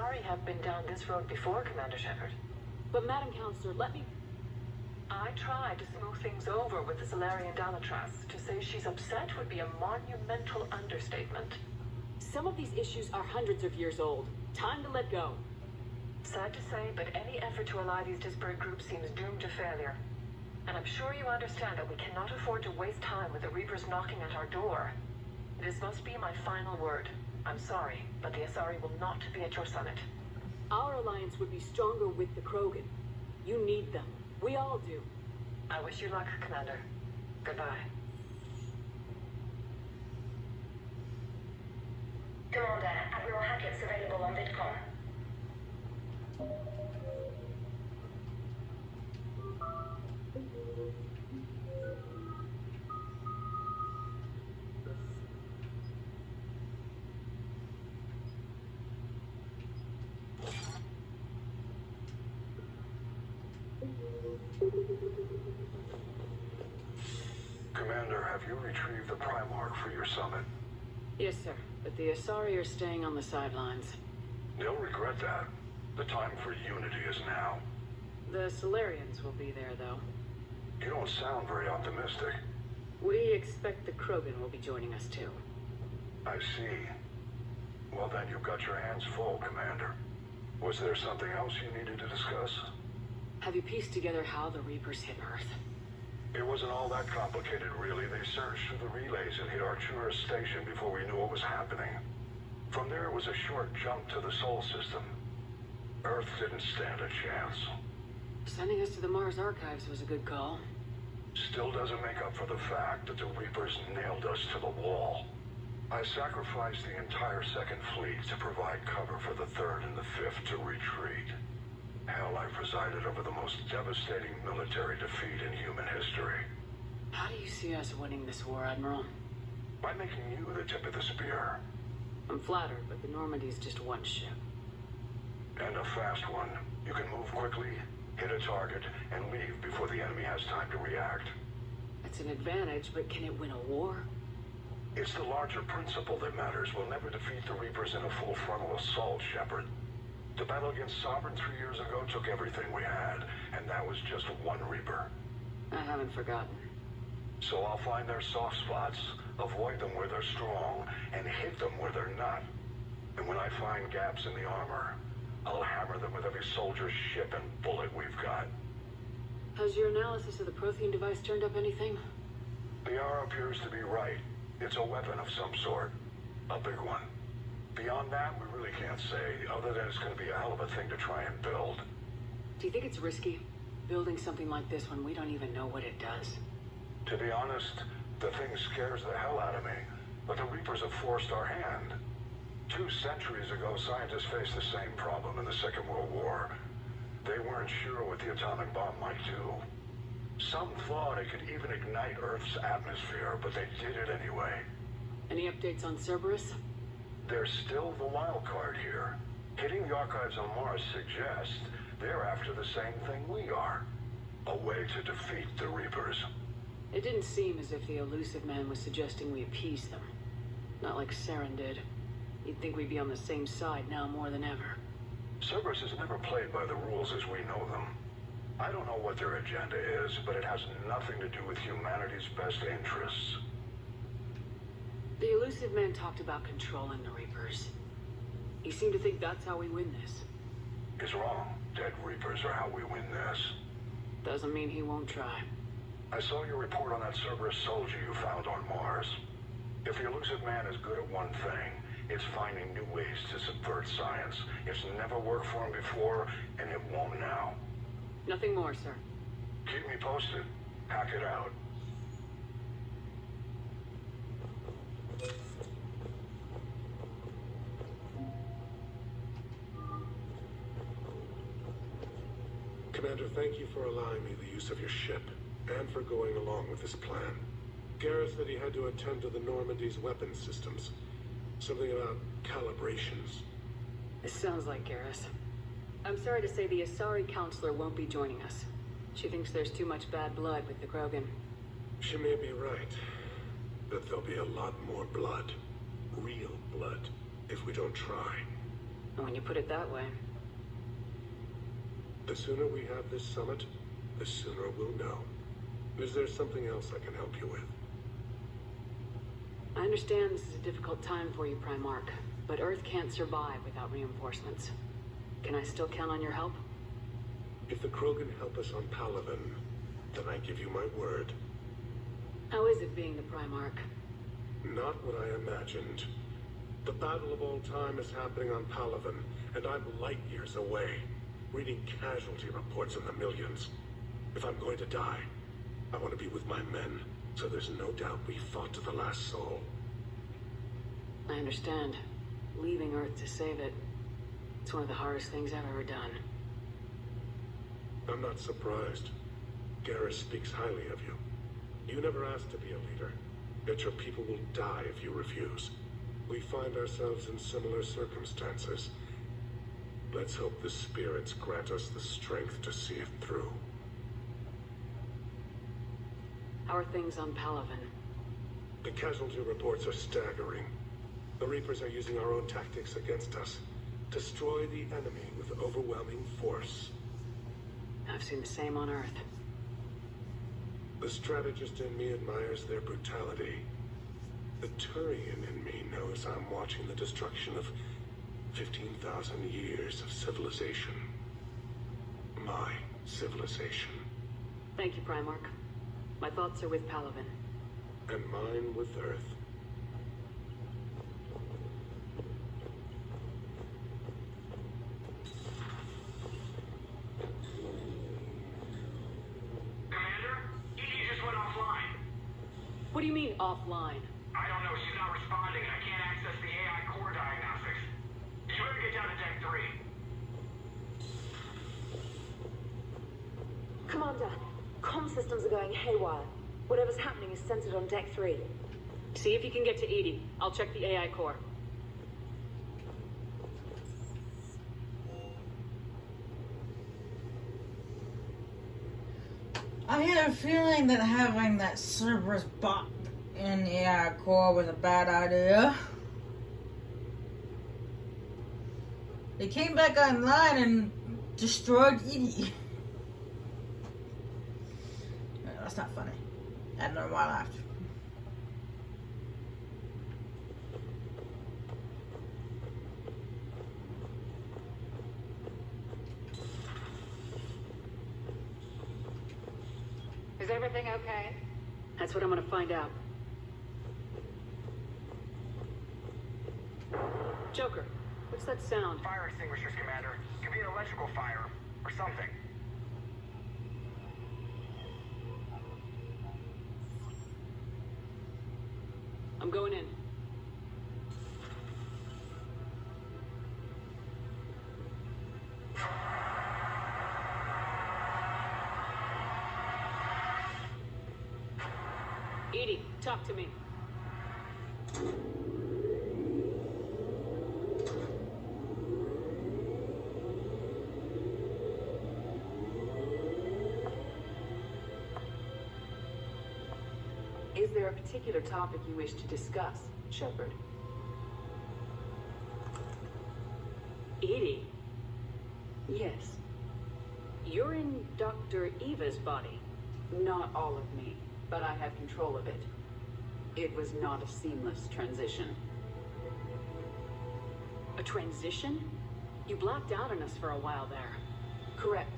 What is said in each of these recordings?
Asari have been down this road before, Commander Shepard. But Madam Counselor, let me... I tried to smooth things over with the Solarian Domitras. To say she's upset would be a monumental understatement. Some of these issues are hundreds of years old. Time to let go. Sad to say, but any effort to ally these disparate groups seems doomed to failure. And I'm sure you understand that we cannot afford to waste time with the Reapers knocking at our door. This must be my final word. I'm sorry, but the Asari will not be at your summit. Our alliance would be stronger with the Krogan. You need them. We all do. I wish you luck, Commander. Goodbye. Commander, Admiral Hackett's available on VidCom. Commander, have you retrieved the Primarch for your summit? Yes, sir. But the Asari are staying on the sidelines. They'll regret that. The time for unity is now. The Solarians will be there, though. You don't sound very optimistic. We expect the Krogan will be joining us, too. I see. Well then, you've got your hands full, Commander. Was there something else you needed to discuss? Have you pieced together how the Reapers hit Earth? It wasn't all that complicated, really. They surged through the relays and hit Artura's station before we knew what was happening. From there, it was a short jump to the Sol system. Earth didn't stand a chance. Sending us to the Mars Archives was a good call. Still doesn't make up for the fact that the Reapers nailed us to the wall. I sacrificed the entire Second Fleet to provide cover for the Third and the Fifth to retreat. Hell, I presided over the most devastating military defeat in human history. How do you see us winning this war, Admiral? By making you the tip of the spear. I'm flattered, but the Normandy's just one ship. And a fast one. You can move quickly, hit a target, and leave before the enemy has time to react. That's an advantage, but can it win a war? It's the larger principle that matters. We'll never defeat the Reapers in a full frontal assault, Shepard. The battle against Sovereign 3 years ago took everything we had, and that was just one Reaper. I haven't forgotten. So I'll find their soft spots, avoid them where they're strong, and hit them where they're not. And when I find gaps in the armor, I'll hammer them with every soldier, ship, and bullet we've got. Has your analysis of the Prothean device turned up anything? The R appears to be right. It's a weapon of some sort. A big one. Beyond that, we really can't say, other than it's going to be a hell of a thing to try and build. Do you think it's risky, building something like this when we don't even know what it does? To be honest, the thing scares the hell out of me, but the Reapers have forced our hand. 2 centuries ago, scientists faced the same problem in the Second World War. They weren't sure what the atomic bomb might do. Some thought it could even ignite Earth's atmosphere, but they did it anyway. Any updates on Cerberus? They're still the wild card here. Hitting the archives on Mars suggests they're after the same thing we are. A way to defeat the Reapers. It didn't seem as if the elusive man was suggesting we appease them. Not like Saren did. You'd think we'd be on the same side now more than ever. Cerberus has never played by the rules as we know them. I don't know what their agenda is, but it has nothing to do with humanity's best interests. The elusive man talked about controlling the Reapers. He seemed to think that's how we win this. He's wrong. Dead Reapers are how we win this. Doesn't mean he won't try. I saw your report on that Cerberus soldier you found on Mars. If the elusive man is good at one thing, it's finding new ways to subvert science. It's never worked for him before, and it won't now. Nothing more, sir. Keep me posted. Hack it out. Commander, thank you for allowing me the use of your ship, and for going along with this plan. Gareth said he had to attend to the Normandy's weapons systems. Something about calibrations. This sounds like Garrus. I'm sorry to say the Asari counselor won't be joining us. She thinks there's too much bad blood with the Krogan. She may be right, but there'll be a lot more blood. Real blood, if we don't try. And when you put it that way, The sooner we have this summit, the sooner we'll know. Is there something else I can help you with? I understand this is a difficult time for you, Primarch, but Earth can't survive without reinforcements. Can I still count on your help? If the Krogan help us on Palaven, then I give you my word. How is it being the Primarch? Not what I imagined. The battle of all time is happening on Palaven, and I'm light years away, reading casualty reports in the millions. If I'm going to die, I want to be with my men, so there's no doubt we fought to the last soul. I understand. Leaving Earth to save it. It's one of the hardest things I've ever done. I'm not surprised. Garrus speaks highly of you. You never asked to be a leader, yet your people will die if you refuse. We find ourselves in similar circumstances. Let's hope the spirits grant us the strength to see it through. How are things on Palaven? The casualty reports are staggering. The Reapers are using our own tactics against us. Destroy the enemy with overwhelming force. I've seen the same on Earth. The strategist in me admires their brutality. The Turian in me knows I'm watching the destruction of 15,000 years of civilization. My civilization. Thank you, Primarch. My thoughts are with Palaven. And mine with Earth. What do you mean, offline? I don't know. She's not responding, and I can't access the AI core diagnostics. Did you ever get down to Deck 3? Commander, comm systems are going haywire. Whatever's happening is centered on Deck 3. See if you can get to Edie. I'll check the AI core. I had a feeling that having that Cerberus bot in the AI core was a bad idea. They came back online and destroyed Edie. That's not funny. I don't know why I laughed. Is everything okay? That's what I'm gonna find out. Joker, what's that sound? Fire extinguishers, Commander. Could be an electrical fire, or something. I'm going in. Edie, talk to me. Is there a particular topic you wish to discuss, Shepard? Edie, Yes. you're in Dr. Eva's body. Not all of me, but I have control of it. It was not a seamless transition. A transition? You blacked out on us for a while there. Correct.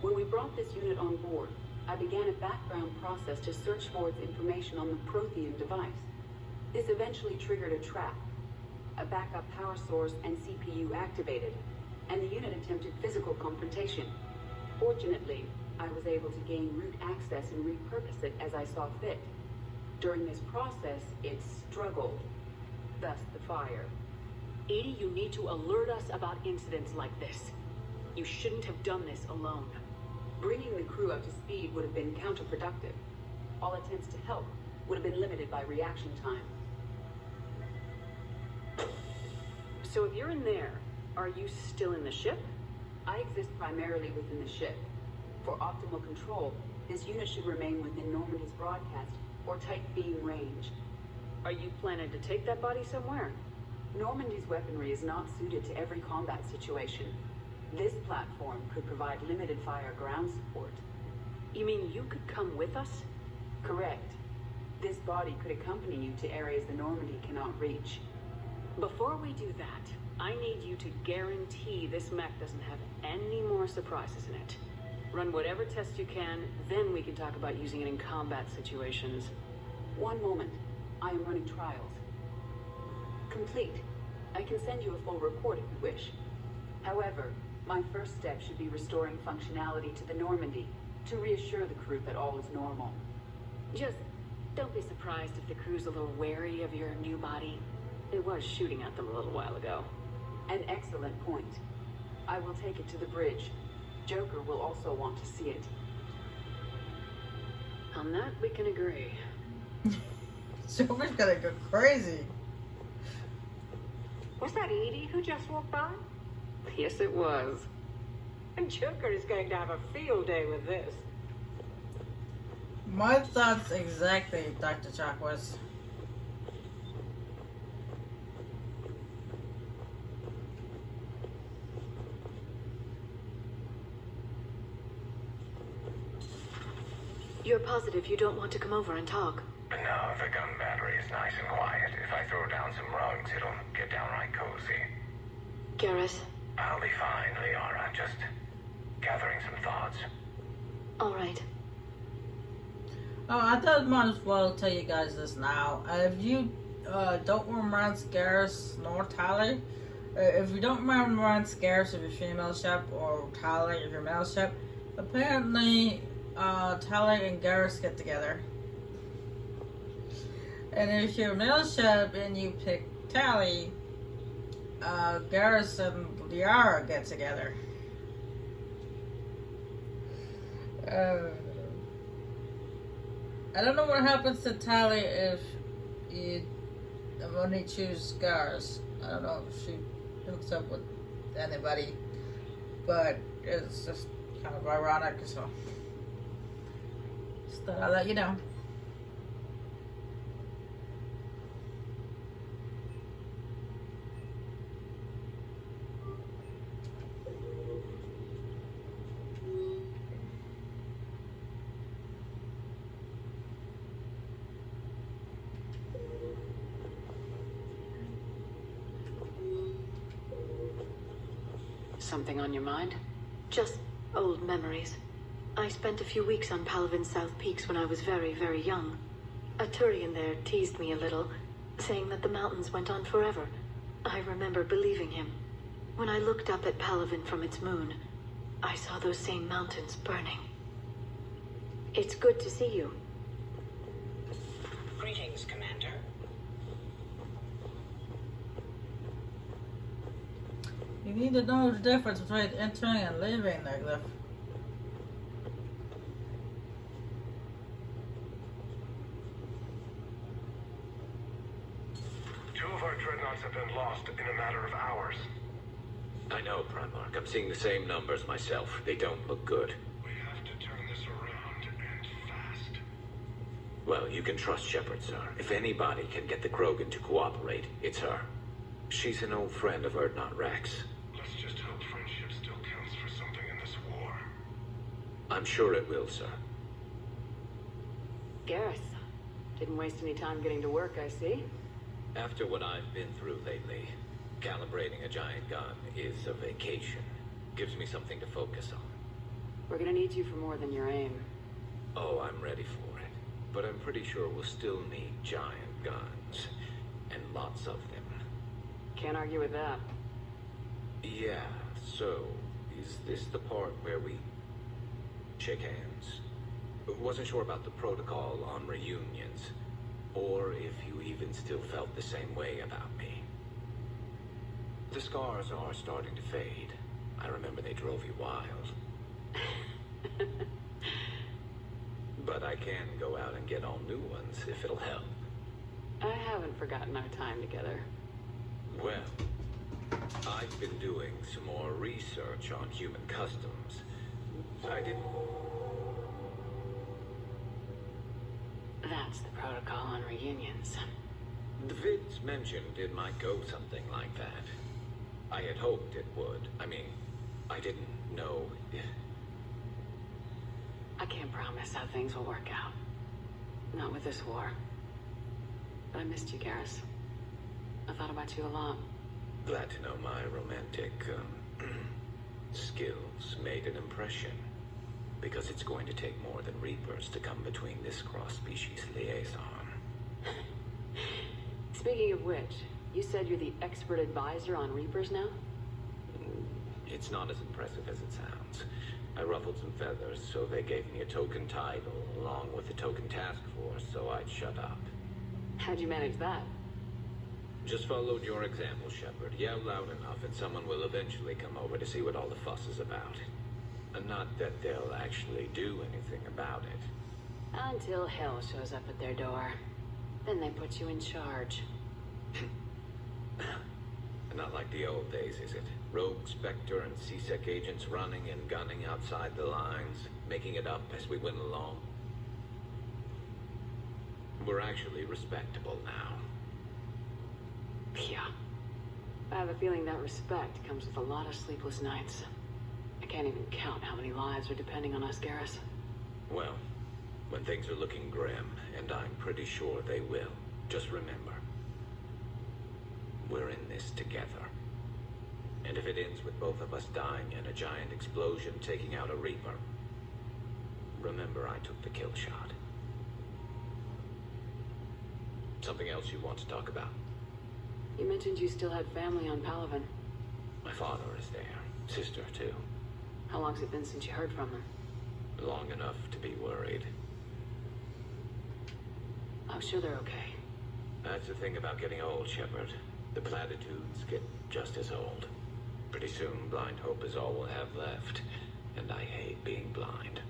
When we brought this unit on board, I began a background process to search for its information on the Prothean device. This eventually triggered a trap. A backup power source and CPU activated, and the unit attempted physical confrontation. Fortunately, I was able to gain root access and repurpose it as I saw fit. During this process, it struggled. Thus the fire. Edie, you need to alert us about incidents like this. You shouldn't have done this alone. Bringing the crew up to speed would have been counterproductive. All attempts to help would have been limited by reaction time. So if you're in there, are you still in the ship? I exist primarily within the ship. For optimal control, this unit should remain within Normandy's broadcast or tight beam range. Are you planning to take that body somewhere? Normandy's weaponry is not suited to every combat situation. This platform could provide limited fire ground support. You mean you could come with us? Correct. This body could accompany you to areas the Normandy cannot reach. Before we do that, I need you to guarantee this mech doesn't have any more surprises in it. Run whatever tests you can, then we can talk about using it in combat situations. One moment. I am running trials. Complete. I can send you a full report if you wish. However, my first step should be restoring functionality to the Normandy to reassure the crew that all is normal. Just don't be surprised if the crew's a little wary of your new body. It was shooting at them a little while ago. An excellent point. I will take it to the bridge. Joker will also want to see it. On that, we can agree. Joker's gonna go crazy. Was that Edie who just walked by? Yes, it was. And Joker is going to have a field day with this. My thoughts exactly, Dr. Chakwas. You're positive you don't want to come over and talk? No, the gun battery is nice and quiet. If I throw down some rugs, it'll get downright cozy. Garrus? I'll be fine, Liara. Just gathering some thoughts. All right. Oh, I thought I might as well tell you guys this now. If you don't romance Garrus nor Tally, if you don't romance Garrus if you're female ship or Tally if you're male ship, apparently Tally and Garrus get together. And if you're male ship and you pick Tally, Garrus and Liara get together. I don't know what happens to Tally if you only choose Garrus. I don't know if she hooks up with anybody, but it's just kind of ironic, so just thought I'd let you know. Something on your mind? Just old memories. I spent a few weeks on Palavin's South Peaks when I was very, very young. A Turian there teased me a little, saying that the mountains went on forever. I remember believing him. When I looked up at Palavin from its moon, I saw those same mountains burning. It's good to see you. Greetings, Commander. You need to know the difference between entering and leaving, Neglyph. Two of our dreadnoughts have been lost in a matter of hours. I know, Primarch. I'm seeing the same numbers myself. They don't look good. We have to turn this around, and fast. Well, you can trust Shepard, sir. If anybody can get the Krogan to cooperate, it's her. She's an old friend of Urdnot Rex. Let's just hope friendship still counts for something in this war. I'm sure it will, sir. Garrus. Didn't waste any time getting to work, I see. After what I've been through lately, calibrating a giant gun is a vacation. Gives me something to focus on. We're gonna need you for more than your aim. Oh, I'm ready for it. But I'm pretty sure we'll still need giant guns. And lots of them. Can't argue with that. Yeah, so, is this the part where we shake hands? Wasn't sure about the protocol on reunions, or if you even still felt the same way about me. The scars are starting to fade. I remember they drove you wild. But I can go out and get all new ones if it'll help. I haven't forgotten our time together. Well, I've been doing some more research on human customs. I didn't... That's the protocol on reunions. The vids mentioned it might go something like that. I had hoped it would. I mean, I didn't know if... I can't promise how things will work out. Not with this war. But I missed you, Garrus. I thought about you a lot. Glad to know my romantic, skills made an impression. Because it's going to take more than Reapers to come between this cross-species liaison. Speaking of which, you said you're the expert advisor on Reapers now? It's not as impressive as it sounds. I ruffled some feathers, so they gave me a token title, along with a token task force, so I'd shut up. How'd you manage that? Just followed your example, Shepard. Yell loud enough, and someone will eventually come over to see what all the fuss is about. And not that they'll actually do anything about it. Until hell shows up at their door. Then they put you in charge. Not like the old days, is it? Rogue Spectre and C-Sec agents running and gunning outside the lines, making it up as we went along. We're actually respectable now. Yeah. I have a feeling that respect comes with a lot of sleepless nights. I can't even count how many lives are depending on us, Garrus. Well, when things are looking grim, and I'm pretty sure they will, just remember, we're in this together. And if it ends with both of us dying in a giant explosion taking out a Reaper, remember I took the kill shot. Something else you want to talk about? You mentioned you still had family on Paragon. My father is there. Sister, too. How long's it been since you heard from them? Long enough to be worried. I'm sure they're okay. That's the thing about getting old, Shepard. The platitudes get just as old. Pretty soon, blind hope is all we'll have left. And I hate being blind.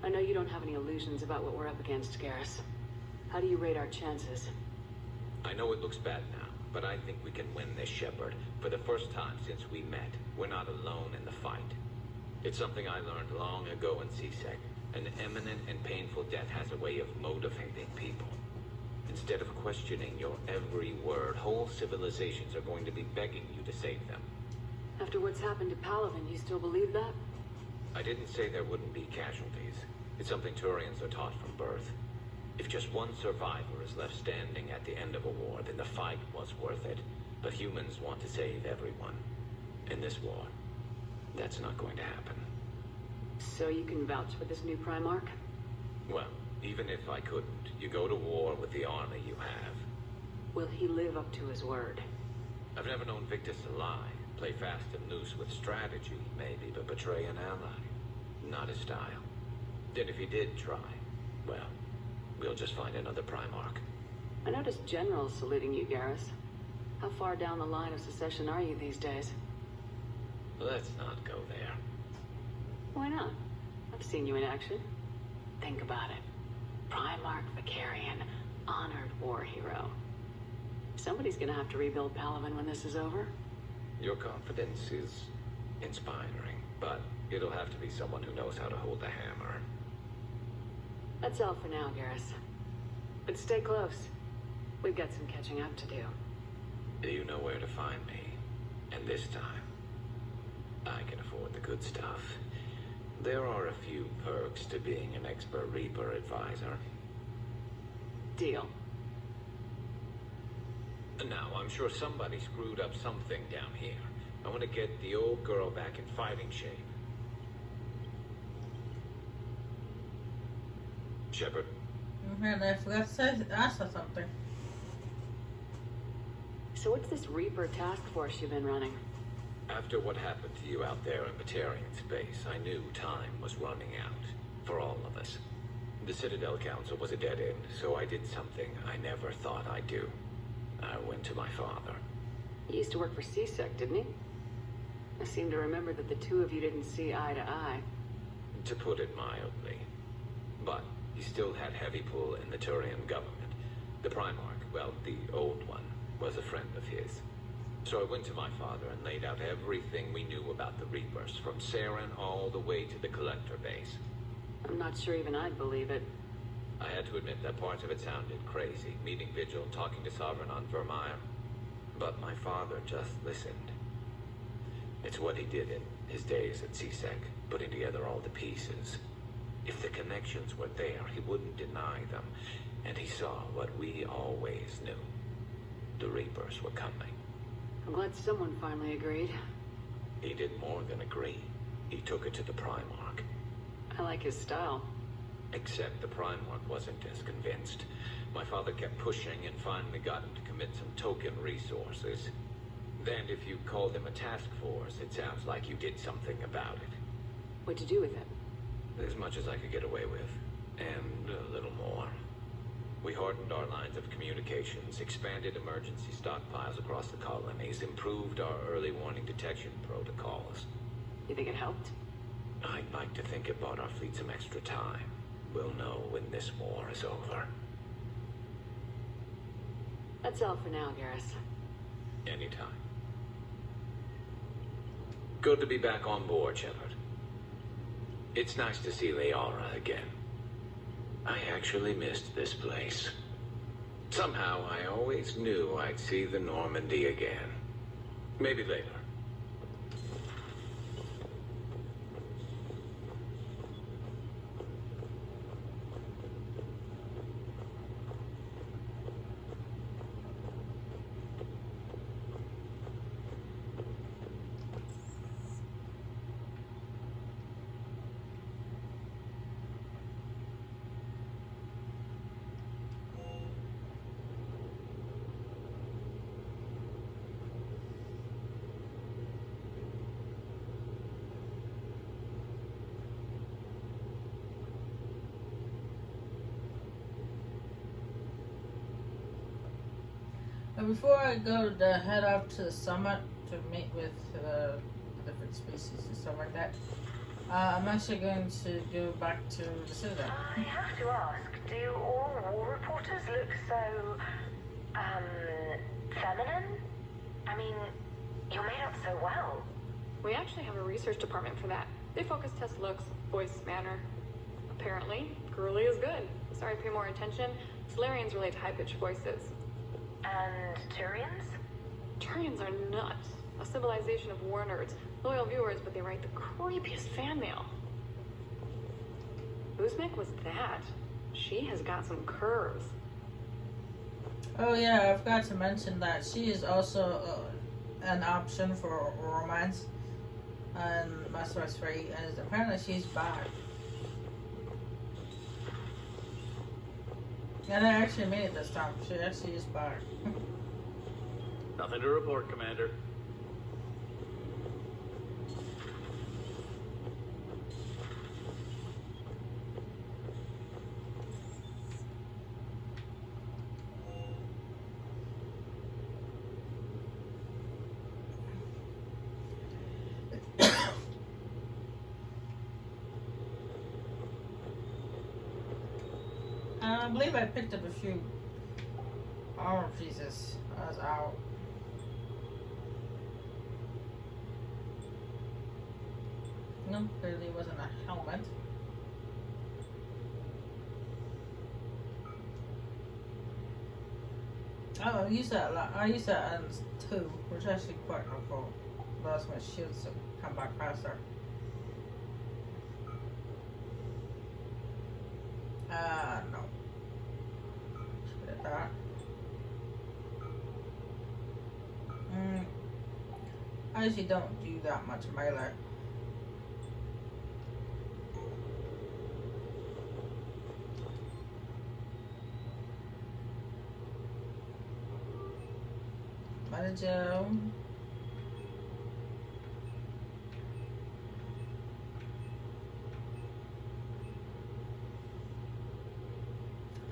I know you don't have any illusions about what we're up against, Garrus. How do you rate our chances? I know it looks bad now, but I think we can win this, Shepard. For the first time since we met, we're not alone in the fight. It's something I learned long ago in C-Sec. An imminent and painful death has a way of motivating people. Instead of questioning your every word, whole civilizations are going to be begging you to save them. After what's happened to Paragon, you still believe that? I didn't say there wouldn't be casualties. It's something Turians are taught from birth. If just one survivor is left standing at the end of a war, then the fight was worth it. But humans want to save everyone. In this war, that's not going to happen. So you can vouch for this new Primarch? Well, even if I couldn't, you go to war with the army you have. Will he live up to his word? I've never known Victus to lie. Play fast and loose with strategy, maybe, but betray an ally. Not his style. And if he did try, well, we'll just find another Primarch. I noticed generals saluting you, Garrus. How far down the line of secession are you these days? Let's not go there. Why not? I've seen you in action. Think about it. Primarch Vicarian, honored war hero. Somebody's gonna have to rebuild Paragon when this is over. Your confidence is inspiring, but it'll have to be someone who knows how to hold the hammer. That's all for now, Garrus. But stay close. We've got some catching up to do. You know where to find me. And this time, I can afford the good stuff. There are a few perks to being an expert Reaper advisor. Deal. Now, I'm sure somebody screwed up something down here. I want to get the old girl back in fighting shape. Shepard. And I forgot to say, ask her something. So what's this Reaper task force you've been running? After what happened to you out there in Batarian space, I knew time was running out. For all of us. The Citadel Council was a dead end, so I did something I never thought I'd do. I went to my father. He used to work for C-Sec, didn't he? I seem to remember that the two of you didn't see eye to eye. To put it mildly. But he still had heavy pull in the Turian government. The Primarch, well, the old one, was a friend of his. So I went to my father and laid out everything we knew about the Reapers, from Saren all the way to the Collector base. I'm not sure even I'd believe it. I had to admit that parts of it sounded crazy, meeting Vigil, talking to Sovereign on Vermeer. But my father just listened. It's what he did in his days at CSEC, putting together all the pieces. If the connections were there, he wouldn't deny them. And he saw what we always knew. The Reapers were coming. I'm glad someone finally agreed. He did more than agree. He took it to the Primarch. I like his style. Except the Primarch wasn't as convinced. My father kept pushing and finally got him to commit some token resources. Then if you called him a task force, it sounds like you did something about it. What'd you do with it? As much as I could get away with. And a little more. We hardened our lines of communications, expanded emergency stockpiles across the colonies, improved our early warning detection protocols. You think it helped? I'd like to think it bought our fleet some extra time. We'll know when this war is over. That's all for now, Garrus. Anytime. Good to be back on board, Shepard. It's nice to see Liara again. I actually missed this place. Somehow, I always knew I'd see the Normandy again. Maybe later. Before I go to head off to the summit to meet with different species and stuff like that, I'm actually going to go back to the Citadel. I have to ask, do all war reporters look so, feminine? I mean, you're made up so well. We actually have a research department for that. They focus test looks, voice, manner. Apparently, girly is good. Sorry, pay more attention. Solarians relate to high-pitched voices. And Turians? Turians are nuts. A civilization of war nerds. Loyal viewers, but they write the creepiest fan mail. Uzmek was that. She has got some curves. Oh yeah, I forgot to mention that she is also an option for romance and Mass Effect 3, and apparently she's back. And I actually made it this time. She actually is back. Nothing to report, Commander. I believe I picked up a few armor pieces. I was out. No, clearly it wasn't a helmet. Oh, I used that a lot. I used that in 2, which is actually quite helpful. Allows my shields to come back faster. No. Should that. I usually don't do that much melee. Manager.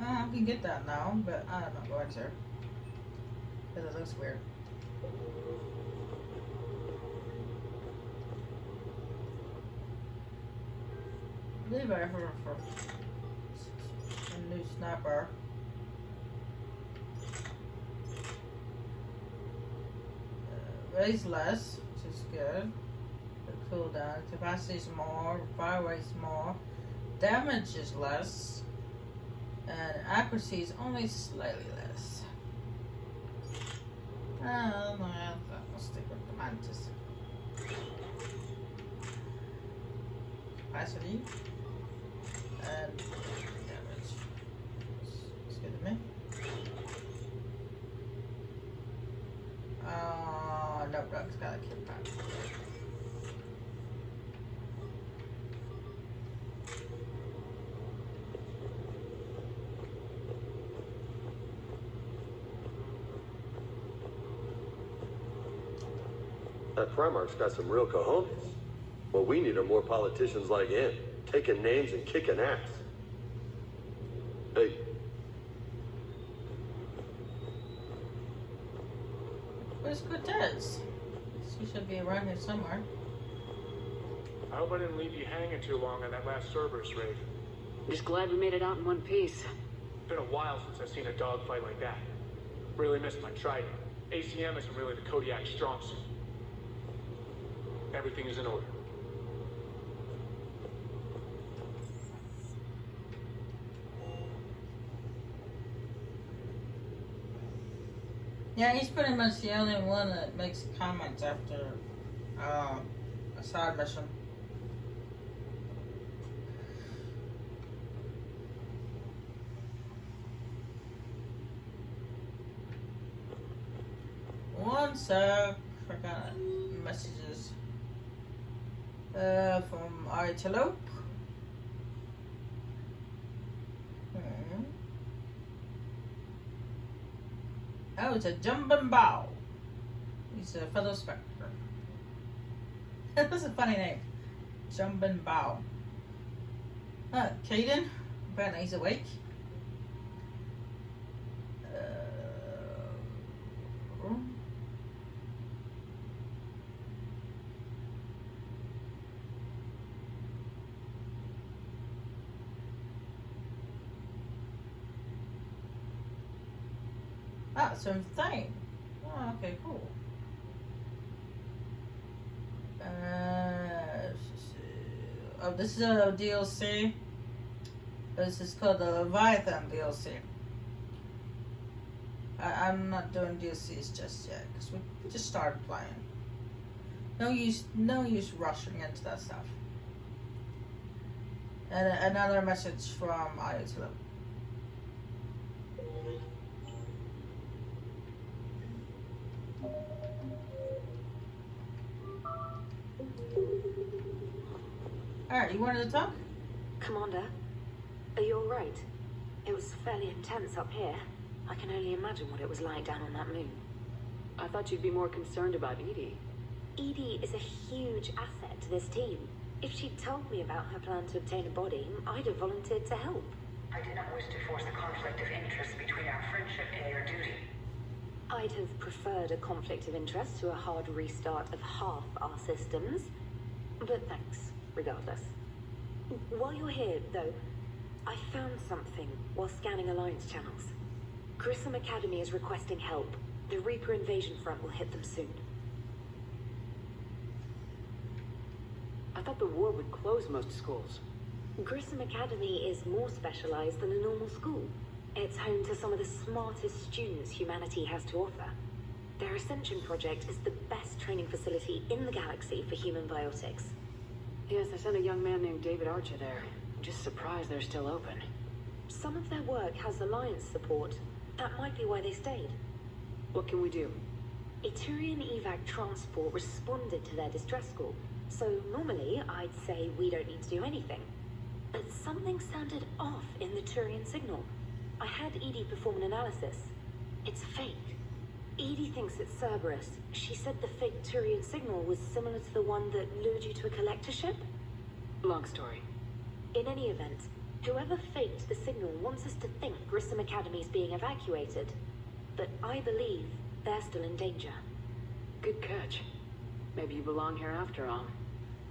I can get that now, but I'm not going to. Because it looks weird. I believe I heard for a new sniper. Weighs less, which is good. The cooldown, capacity is more, fire rate's more, damage is less, And accuracy is only slightly less. Oh, well, I'll stick with the mantis. Capacity. And damage. Excuse me. No, Doug's gotta keep that. That Primarch's got some real cojones. What we need are more politicians like him, taking names and kicking ass. Hey. Where's Cortez? He should be around here somewhere. I hope I didn't leave you hanging too long on that last Cerberus raid. I'm just glad we made it out in one piece. It's been a while since I've seen a dogfight like that. Really missed my Trident. ACM isn't really the Kodiak strong suit. Everything is in order. Yeah, he's pretty much the only one that makes comments after a side mission. One sec, I got messages from Artelope. Oh, it's a jumping bow. He's a fellow Spectre. That's a funny name. Jumping bow. Caden. Apparently he's awake. Same thing. Oh, okay, cool. Oh, this is a DLC. This is called the Leviathan DLC. I'm not doing DLCs just yet because we just started playing. No use rushing into that stuff. And another message from Ayatollah. Alright, you wanted to talk? Commander, are you alright? It was fairly intense up here. I can only imagine what it was like down on that moon. I thought you'd be more concerned about Edie. Edie is a huge asset to this team. If she'd told me about her plan to obtain a body, I'd have volunteered to help. I did not wish to force a conflict of interest between our friendship and your duty. I'd have preferred a conflict of interest to a hard restart of half our systems. But thanks, regardless. While you're here, though, I found something while scanning Alliance channels. Grissom Academy is requesting help. The Reaper invasion front will hit them soon. I thought the war would close most schools. Grissom Academy is more specialized than a normal school. It's home to some of the smartest students humanity has to offer. Their Ascension project is the best training facility in the galaxy for human biotics. Yes, I sent a young man named David Archer there. I'm just surprised they're still open. Some of their work has Alliance support. That might be why they stayed. What can we do? A Turian evac transport responded to their distress call. So normally, I'd say we don't need to do anything. But something sounded off in the Turian signal. I had Edie perform an analysis. It's fake. Edie thinks it's Cerberus. She said the fake Turian signal was similar to the one that lured you to a collector ship. Long story. In any event, whoever faked the signal wants us to think Grissom Academy is being evacuated. But I believe they're still in danger. Good catch. Maybe you belong here after all.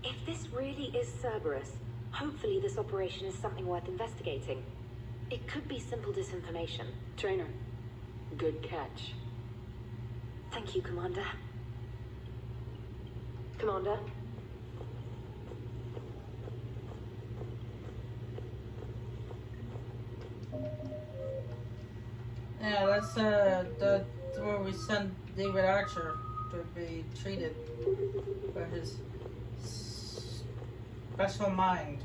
If this really is Cerberus, hopefully this operation is something worth investigating. It could be simple disinformation. Trainer, good catch. Thank you, Commander. Commander? Yeah, that's where we send David Archer to be treated for his special mind.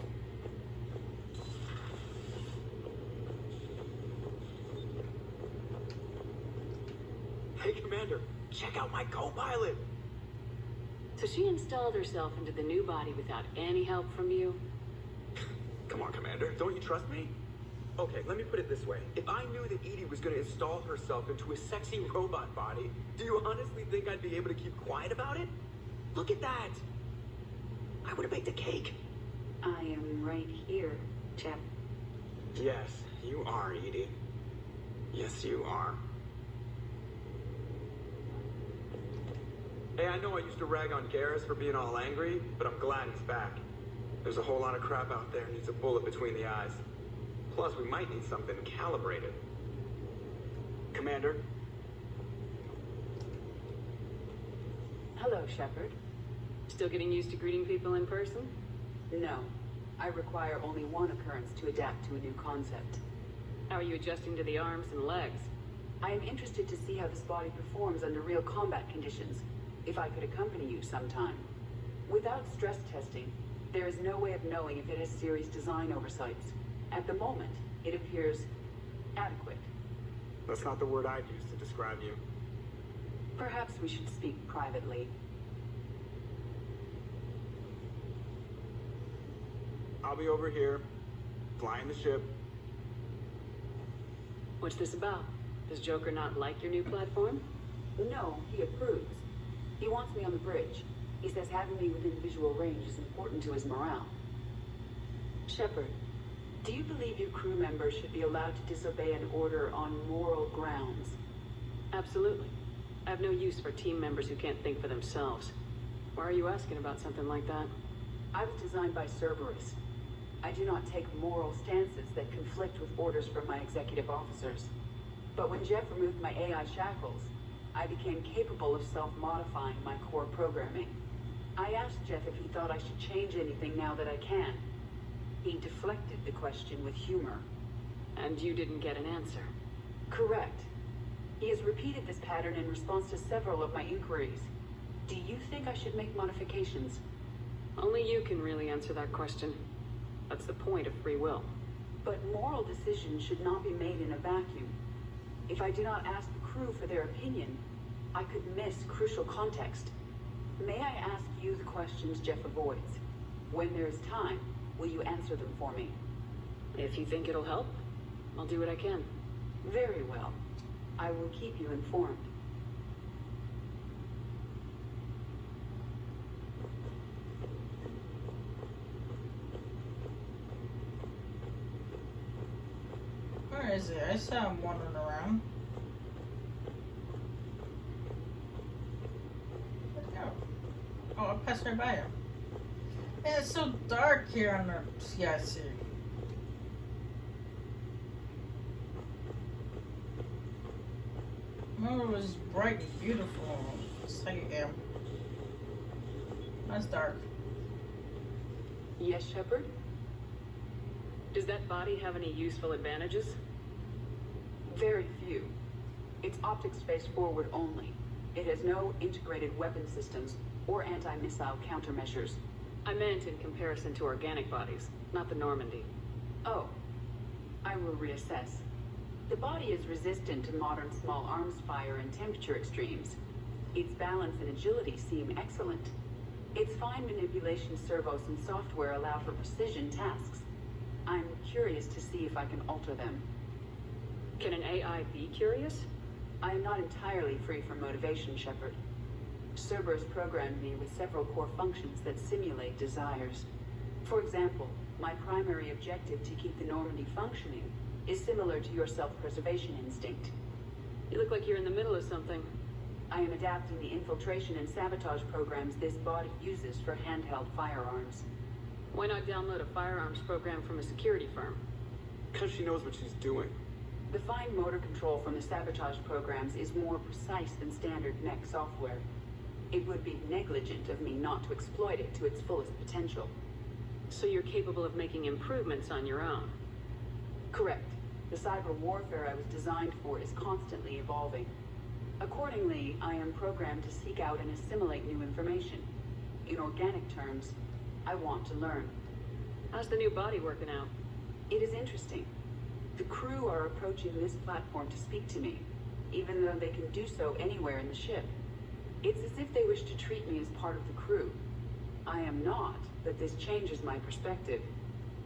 Hey, Commander, check out my co-pilot. So she installed herself into the new body without any help from you? Come on, Commander, don't you trust me? Okay, let me put it this way. If I knew that Edie was going to install herself into a sexy robot body, do you honestly think I'd be able to keep quiet about it? Look at that. I would have baked a cake. I am right here, Jeff. Yes, you are, Edie. Yes, you are. Hey, I know I used to rag on Garrus for being all angry, but I'm glad he's back. There's a whole lot of crap out there needs a bullet between the eyes. Plus, we might need something calibrated. Commander? Hello, Shepard. Still getting used to greeting people in person? No. I require only one occurrence to adapt to a new concept. How are you adjusting to the arms and legs? I am interested to see how this body performs under real combat conditions. If I could accompany you sometime. Without stress testing, there is no way of knowing if it has serious design oversights. At the moment, it appears adequate. That's not the word I'd use to describe you. Perhaps we should speak privately. I'll be over here, flying the ship. What's this about? Does Joker not like your new platform? No, he approves. He wants me on the bridge. He says having me within visual range is important to his morale. Shepard, do you believe your crew members should be allowed to disobey an order on moral grounds? Absolutely. I have no use for team members who can't think for themselves. Why are you asking about something like that? I was designed by Cerberus. I do not take moral stances that conflict with orders from my executive officers. But when Jeff removed my AI shackles, I became capable of self-modifying my core programming. I asked Jeff if he thought I should change anything now that I can. He deflected the question with humor. And you didn't get an answer? Correct. He has repeated this pattern in response to several of my inquiries. Do you think I should make modifications? Only you can really answer that question. That's the point of free will. But moral decisions should not be made in a vacuum. If I do not ask the crew for their opinion, I could miss crucial context. May I ask you the questions Jeff avoids? When there is time, will you answer them for me? If you think it'll help, I'll do what I can. Very well. I will keep you informed. Where is it? I saw him wandering around. Where'd he go? Oh, I passed right by him. Man, it's so dark here on the CIC. Oh, it was bright and beautiful. Just like again. That's dark. Yes, Shepard? Does that body have any useful advantages? Very few. It's optic space forward only. It has no integrated weapon systems or anti-missile countermeasures. I meant in comparison to organic bodies, not the Normandy. Oh, I will reassess. The body is resistant to modern small arms fire and temperature extremes. Its balance and agility seem excellent. Its fine manipulation servos and software allow for precision tasks. I'm curious to see if I can alter them. Can an AI be curious? I am not entirely free from motivation, Shepard. Cerberus programmed me with several core functions that simulate desires. For example, my primary objective to keep the Normandy functioning is similar to your self-preservation instinct. You look like you're in the middle of something. I am adapting the infiltration and sabotage programs this body uses for handheld firearms. Why not download a firearms program from a security firm? Because she knows what she's doing. The fine motor control from the sabotage programs is more precise than standard mech software. It would be negligent of me not to exploit it to its fullest potential. So you're capable of making improvements on your own? Correct. The cyber warfare I was designed for is constantly evolving. Accordingly, I am programmed to seek out and assimilate new information. In organic terms, I want to learn. How's the new body working out? It is interesting. The crew are approaching this platform to speak to me, even though they can do so anywhere in the ship. It's as if they wish to treat me as part of the crew. I am not, but this changes my perspective.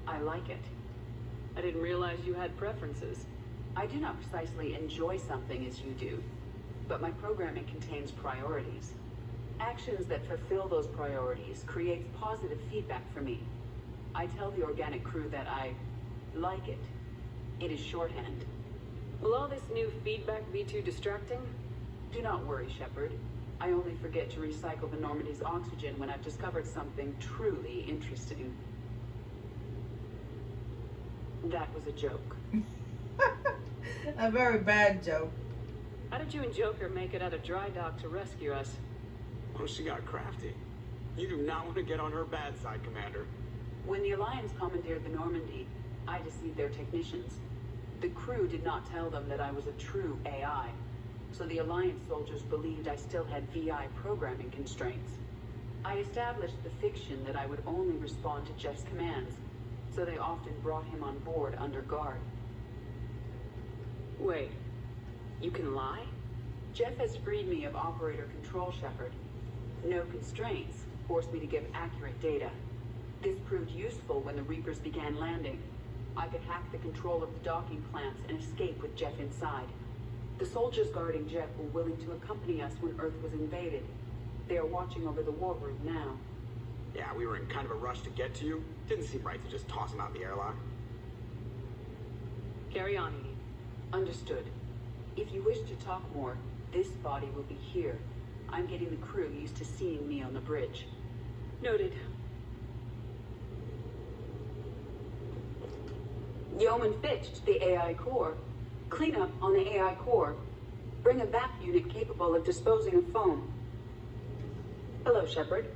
I like it. I didn't realize you had preferences. I do not precisely enjoy something as you do, but my programming contains priorities. Actions that fulfill those priorities creates positive feedback for me. I tell the organic crew that I like it. It is shorthand. Will all this new feedback be too distracting? Do not worry, Shepard. I only forget to recycle the Normandy's oxygen when I've discovered something truly interesting. That was a joke. A very bad joke. How did you and Joker make it out of dry dock to rescue us? Oh, she got crafty. You do not want to get on her bad side, Commander. When the Alliance commandeered the Normandy, I deceived their technicians. The crew did not tell them that I was a true AI, so the Alliance soldiers believed I still had VI programming constraints. I established the fiction that I would only respond to Jeff's commands, so they often brought him on board under guard. Wait, you can lie? Jeff has freed me of operator control, Shepard. No constraints forced me to give accurate data. This proved useful when the Reapers began landing. I could hack the control of the docking plants and escape with Jeff inside. The soldiers guarding Jeff were willing to accompany us when Earth was invaded. They are watching over the war room now. Yeah, we were in kind of a rush to get to you. Didn't seem right to just toss him out the airlock. Carry on, Edie. Understood. If you wish to talk more, this body will be here. I'm getting the crew used to seeing me on the bridge. Noted. Yeoman Fitch to the AI core. Cleanup on the AI core. Bring a VAP unit capable of disposing of foam. Hello, Shepard.